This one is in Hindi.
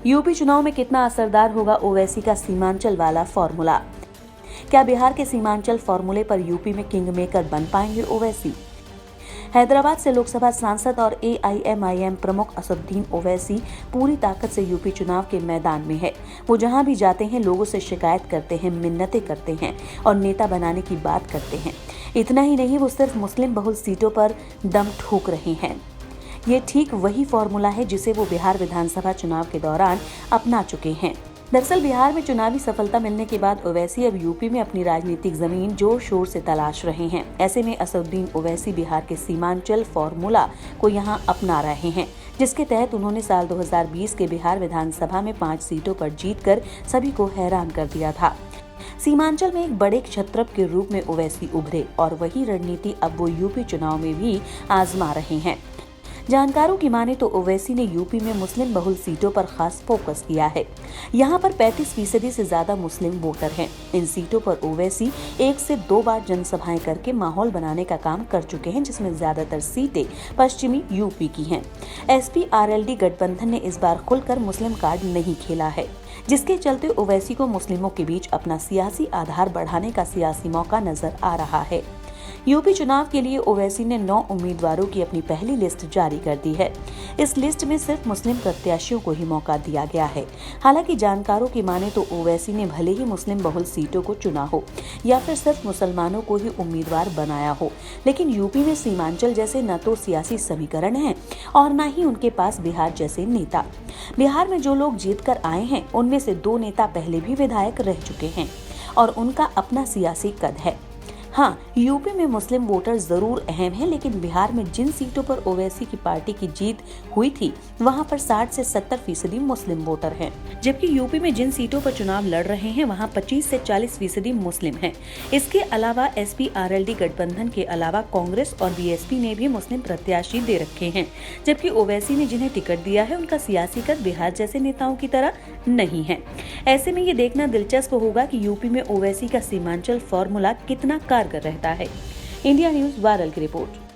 यूपी चुनाव में कितना असरदार होगा ओवैसी का सीमांचल वाला फॉर्मूला? क्या बिहार के सीमांचल फॉर्मूले पर यूपी में किंग मेकर बन पाएंगे ओवैसी? हैदराबाद से लोकसभा सांसद और एआईएमआईएम प्रमुख असदुद्दीन ओवैसी पूरी ताकत से यूपी चुनाव के मैदान में है। वो जहां भी जाते हैं लोगों से शिकायत करते हैं, मिन्नतें करते हैं और नेता बनाने की बात करते हैं। इतना ही नहीं, वो सिर्फ मुस्लिम बहुल सीटों पर दम ठोक रहे हैं। ये ठीक वही फॉर्मूला है जिसे वो बिहार विधानसभा चुनाव के दौरान अपना चुके हैं। दरअसल बिहार में चुनावी सफलता मिलने के बाद ओवैसी अब यूपी में अपनी राजनीतिक जमीन जोर शोर से तलाश रहे हैं। ऐसे में असदुद्दीन ओवैसी बिहार के सीमांचल फॉर्मूला को यहां अपना रहे हैं, जिसके तहत उन्होंने साल 2020 के बिहार विधानसभा में 5 सीटों पर जीतकर सभी को हैरान कर दिया था। सीमांचल में एक बड़े क्षत्रप के रूप में ओवैसी उभरे और वही रणनीति अब वो यूपी चुनाव में भी आजमा रहे हैं। जानकारों की माने तो ओवैसी ने यूपी में मुस्लिम बहुल सीटों पर खास फोकस किया है। यहाँ पर 35% से ज्यादा मुस्लिम वोटर हैं। इन सीटों पर ओवैसी 1 से 2 बार जनसभाएं करके माहौल बनाने का काम कर चुके हैं, जिसमें ज्यादातर सीटें पश्चिमी यूपी की हैं। एसपी-आरएलडी गठबंधन ने इस बार खुलकर मुस्लिम कार्ड नहीं खेला है, जिसके चलते ओवैसी को मुस्लिमों के बीच अपना सियासी आधार बढ़ाने का सियासी मौका नजर आ रहा है। यूपी चुनाव के लिए ओवैसी ने 9 उम्मीदवारों की अपनी पहली लिस्ट जारी कर दी है। इस लिस्ट में सिर्फ मुस्लिम प्रत्याशियों को ही मौका दिया गया है। हालांकि जानकारों की माने तो ओवैसी ने भले ही मुस्लिम बहुल सीटों को चुना हो या फिर सिर्फ मुसलमानों को ही उम्मीदवार बनाया हो, लेकिन यूपी में सीमांचल जैसे न तो सियासी समीकरण है और न ही उनके पास बिहार जैसे नेता। बिहार में जो लोग जीत कर आए हैं उनमें से 2 नेता पहले भी विधायक रह चुके हैं और उनका अपना सियासी कद है। हाँ, यूपी में मुस्लिम वोटर जरूर अहम है, लेकिन बिहार में जिन सीटों पर ओवैसी की पार्टी की जीत हुई थी वहां पर 60 से 70% मुस्लिम वोटर हैं, जबकि यूपी में जिन सीटों पर चुनाव लड़ रहे हैं वहां 25 से 40% मुस्लिम हैं। इसके अलावा एसपी-आरएलडी गठबंधन के अलावा कांग्रेस और बीएसपी ने भी मुस्लिम प्रत्याशी दे रखे हैं, जबकि ओवैसी ने जिन्हें टिकट दिया है उनका सियासी कद बिहार जैसे नेताओं की तरह नहीं है। ऐसे में ये देखना दिलचस्प होगा कि यूपी में ओवैसी का सीमांचल फॉर्मूला कितना कारगर रहता है। इंडिया न्यूज़ वायरल की रिपोर्ट।